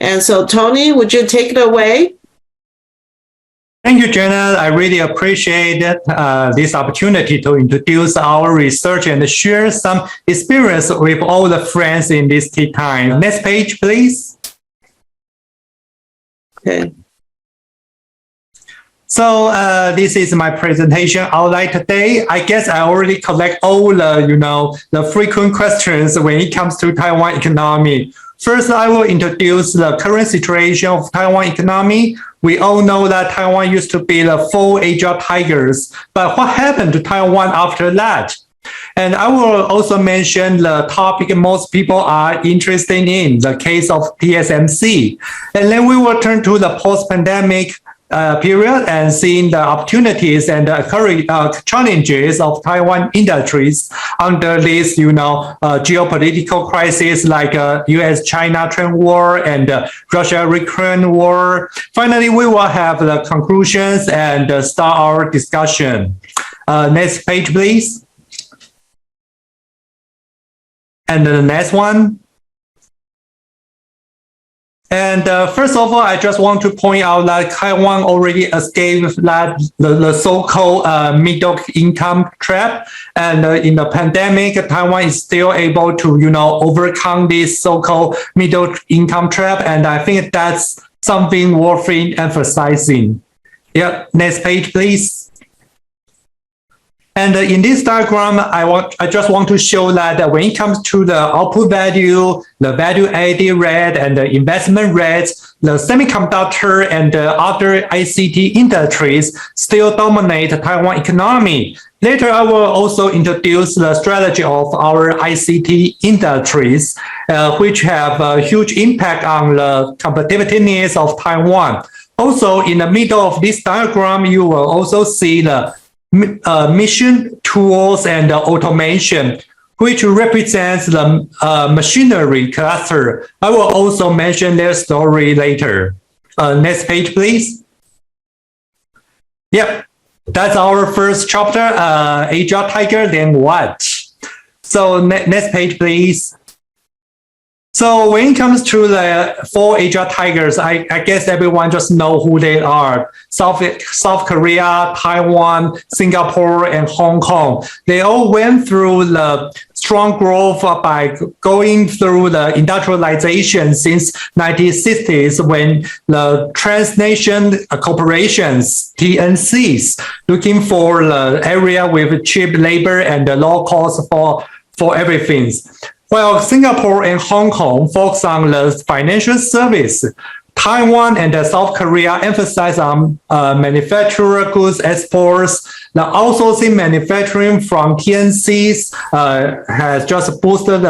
And so, Tony, would you take it away? Thank you, Jenna. I really appreciate this opportunity to introduce our research and share some experience with all the friends in this tea time. Next page, please. Okay. So this is my presentation outline today. I guess I already collect all the frequent questions when it comes to Taiwan economy. First, I will introduce the current situation of Taiwan economy. We all know that Taiwan used to be the 4 Asia tigers, but what happened to Taiwan after that? And I will also mention the topic most people are interested in, the case of TSMC. And then we will turn to the post-pandemic period and seeing the opportunities and challenges of Taiwan industries under this, geopolitical crisis like U.S.-China trade war and Russia-Ukraine war. Finally, we will have the conclusions and start our discussion. Next page, please. And the next one. And first of all, I just want to point out that Taiwan already escaped the so-called middle income trap. And in the pandemic, Taiwan is still able to, overcome this so-called middle income trap. And I think that's something worth emphasizing. Yeah, next page, please. And in this diagram, I just want to show that when it comes to the output value, the value added rate, and the investment rates, the semiconductor and the other ICT industries still dominate Taiwan economy. Later, I will also introduce the strategy of our ICT industries, which have a huge impact on the competitiveness of Taiwan. Also, in the middle of this diagram, you will also see the mission tools and automation, which represents the machinery cluster. I will also mention their story later. Next page, please. Yep, that's our first chapter, Asia Tiger, then what? So next page, please. So when it comes to the 4 Asia tigers, I guess everyone just know who they are. South Korea, Taiwan, Singapore, and Hong Kong. They all went through the strong growth by going through the industrialization since 1960s when the transnation corporations, TNCs, looking for the area with cheap labor and low cost for everything. While Singapore and Hong Kong focus on the financial service, Taiwan and South Korea emphasize on manufacturer goods exports. The outsourcing manufacturing from TNCs has just boosted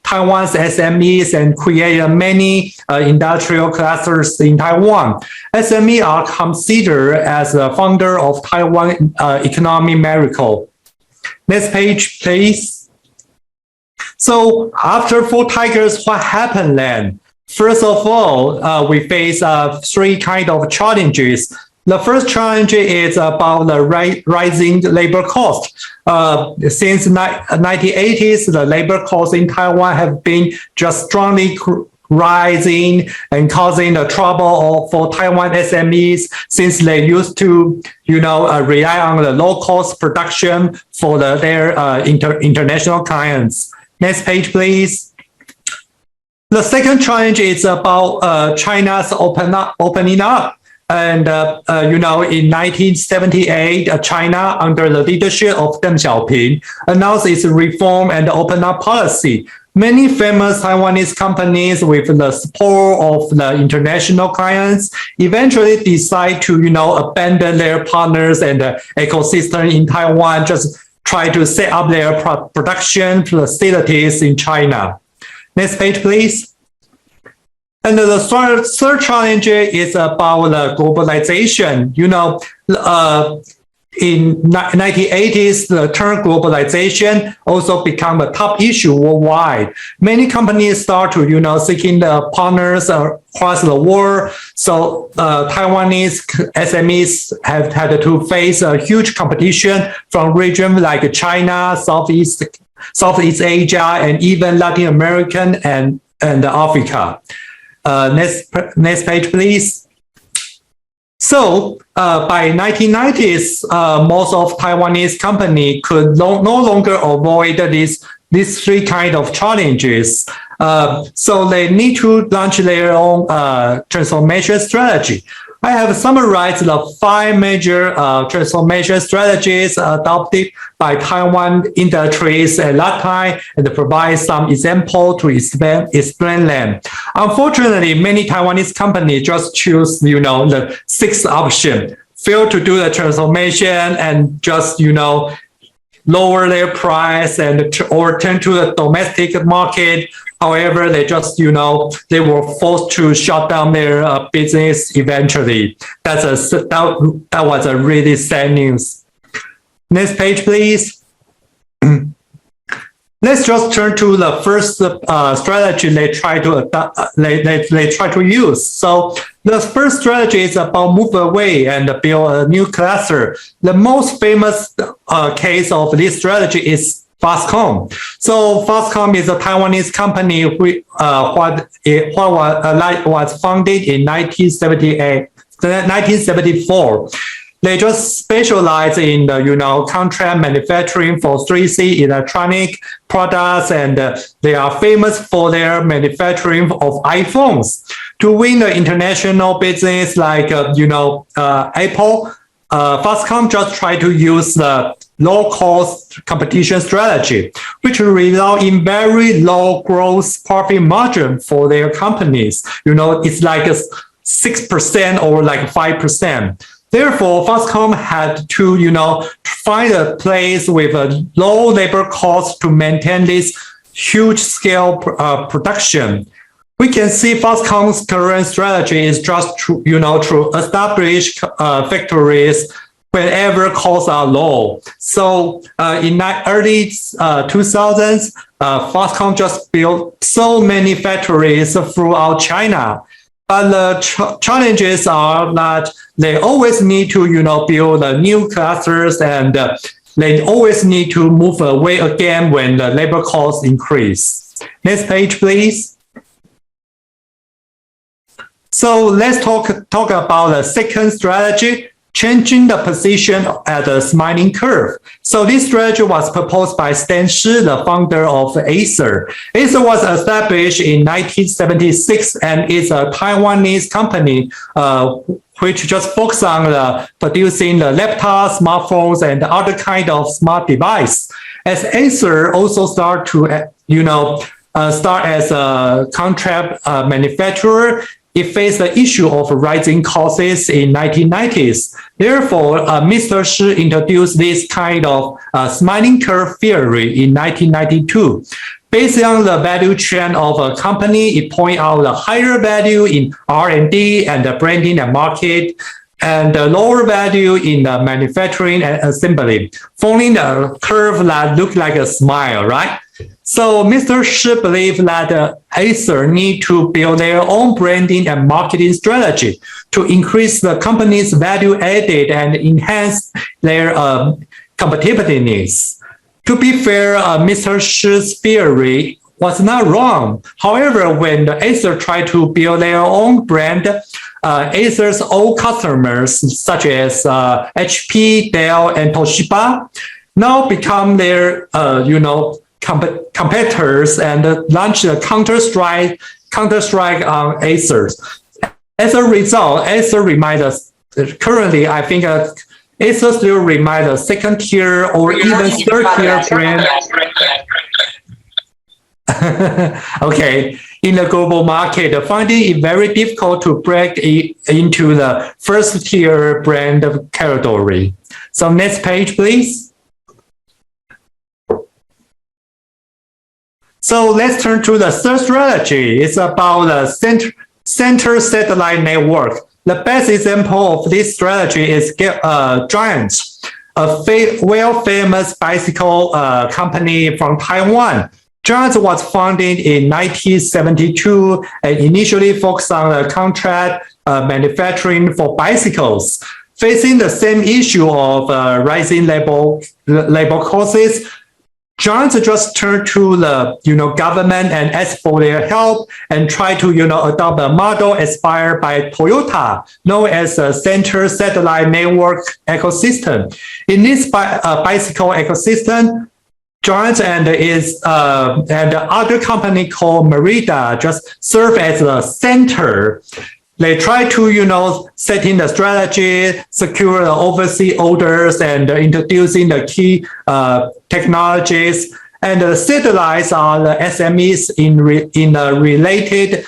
Taiwan's SMEs and created many industrial clusters in Taiwan. SMEs are considered as the founder of Taiwan economic miracle. Next page, please. So after 4 tigers, what happened then? First of all, we face 3 kind of challenges. The first challenge is about the rising labor cost. Since 1980s, the labor costs in Taiwan have been just strongly rising and causing the trouble for Taiwan SMEs since they used to, rely on the low-cost production for their international clients. Next page, please. The second challenge is about China's opening up. And, in 1978, China, under the leadership of Deng Xiaoping, announced its reform and open up policy. Many famous Taiwanese companies, with the support of the international clients, eventually decide to, abandon their partners and the ecosystem in Taiwan, just try to set up their production facilities in China. Next page, please. And the third challenge is about the globalization. In 1980s, the term globalization also became a top issue worldwide. Many companies start to, seeking the partners across the world. So Taiwanese SMEs have had to face a huge competition from regions like China, Southeast Asia, and even Latin American and Africa. Next page, please. So by 1990s, most of Taiwanese company could no longer avoid these three kind of challenges. So they need to launch their own transformation strategy. I have summarized the 5 major transformation strategies adopted by Taiwan Industries at that time and provide some example to explain them. Unfortunately, many Taiwanese companies just choose, the 6th option, fail to do the transformation and just, lower their price or turn to the domestic market. However, they just, they were forced to shut down their business eventually. That was a really sad news. Next page, please. Let's just turn to the first strategy they try to use. So the first strategy is about move away and build a new cluster. The most famous case of this strategy is Foxconn. So Foxconn is a Taiwanese company was founded in 1974. They just specialize in contract manufacturing for 3C electronic products, and they are famous for their manufacturing of iPhones. To win the international business like Apple, Foxconn just try to use the low-cost competition strategy, which result in very low gross profit margin for their companies. It's like 6% or like 5%. Therefore, Foxconn had to, find a place with a low labor cost to maintain this huge scale production. We can see Foxconn's current strategy is just to establish factories whenever costs are low. So in the early 2000s, Foxconn just built so many factories throughout China. But the challenges are that they always need to, build new clusters, and they always need to move away again when the labor costs increase. Next page, please. So let's talk about the second strategy, changing the position at the smiling curve. So this strategy was proposed by Stan Shi, the founder of Acer. Acer was established in 1976 and is a Taiwanese company which just focuses on producing the laptops, smartphones, and other kind of smart device. As Acer also start as a contract manufacturer, it faced the issue of rising costs in 1990s. Therefore, Mr. Shi introduced this kind of smiling curve theory in 1992. Based on the value chain of a company, it points out the higher value in R&D and the branding and market, and the lower value in the manufacturing and assembly, forming a curve that looks like a smile, right? So Mr. Shi believes that Acer need to build their own branding and marketing strategy to increase the company's value added and enhance their competitiveness. To be fair, Mr. Shi's theory was not wrong. However, when the Acer tried to build their own brand, Acer's old customers, such as HP, Dell, and Toshiba, now become their competitors and launch the Counter-Strike on Acer. As a result, Acer remains us currently, I think Acer still remains a second tier or even third tier brand. Okay, in the global market, finding it very difficult to break into the first tier brand category. So next page, please. So let's turn to the third strategy. It's about the center satellite network. The best example of this strategy is Giant, a famous bicycle company from Taiwan. Giant was founded in 1972 and initially focused on the contract manufacturing for bicycles. Facing the same issue of rising labor costs, giants just turn to the government and ask for their help and try to adopt a model inspired by Toyota, known as the Center Satellite Network Ecosystem. In this bicycle ecosystem, Giant and other company called Merida just serve as the center. They try to, set in the strategy, secure the overseas orders, and introducing the key technologies. And the satellites are the SMEs in related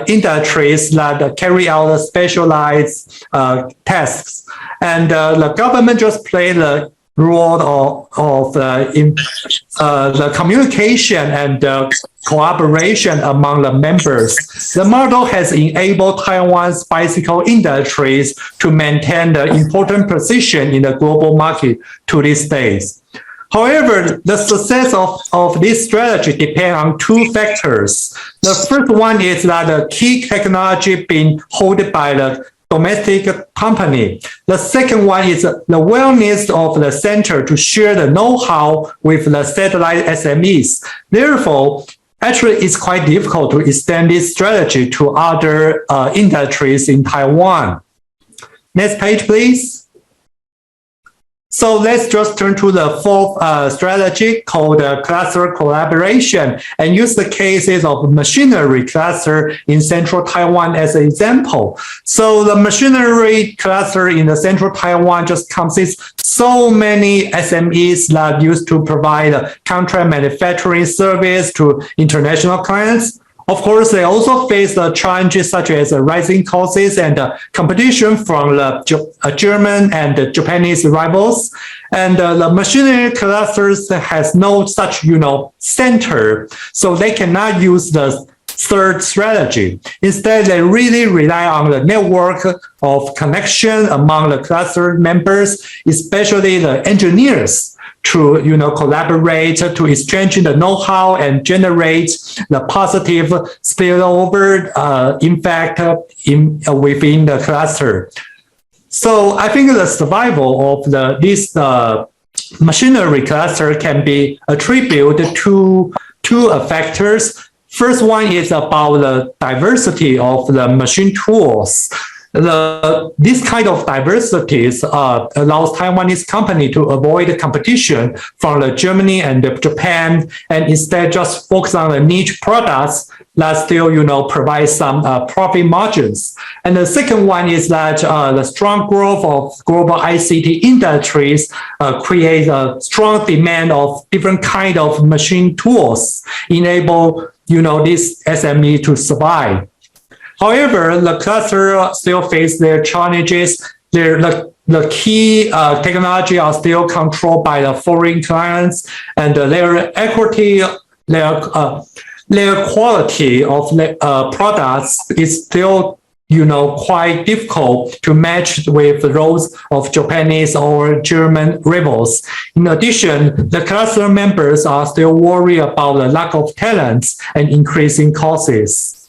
industries that carry out the specialized tasks. And the government just play the role of the communication and collaboration among the members. The model has enabled Taiwan's bicycle industries to maintain the important position in the global market to these days. However, the success of this strategy depends on two factors. The first one is that the key technology being held by the domestic company. The second one is the willingness of the center to share the know-how with the satellite SMEs. Therefore, actually, it's quite difficult to extend this strategy to other industries in Taiwan. Next page, please. So let's just turn to the fourth strategy called cluster collaboration and use the cases of machinery cluster in central Taiwan as an example. So the machinery cluster in the central Taiwan just consists so many SMEs that used to provide contract manufacturing service to international clients. Of course, they also face the challenges such as rising costs and competition from the German and Japanese rivals. And the machinery clusters has no such, center, so they cannot use the third strategy. Instead, they really rely on the network of connection among the cluster members, especially the engineers, to collaborate, to exchange the know-how and generate the positive spillover impact within the cluster. So I think the survival of this machinery cluster can be attributed to two factors. First one is about the diversity of the machine tools. This kind of diversities allows Taiwanese company to avoid competition from the Germany and Japan, and instead just focus on the niche products that still, provide some profit margins. And the second one is that the strong growth of global ICT industries creates a strong demand of different kind of machine tools, enable, this SME to survive. However, the cluster still face their challenges. The key technology are still controlled by the foreign clients, and their equity, their quality of the products is still, quite difficult to match with those of Japanese or German rivals. In addition, the cluster members are still worried about the lack of talents and increasing costs.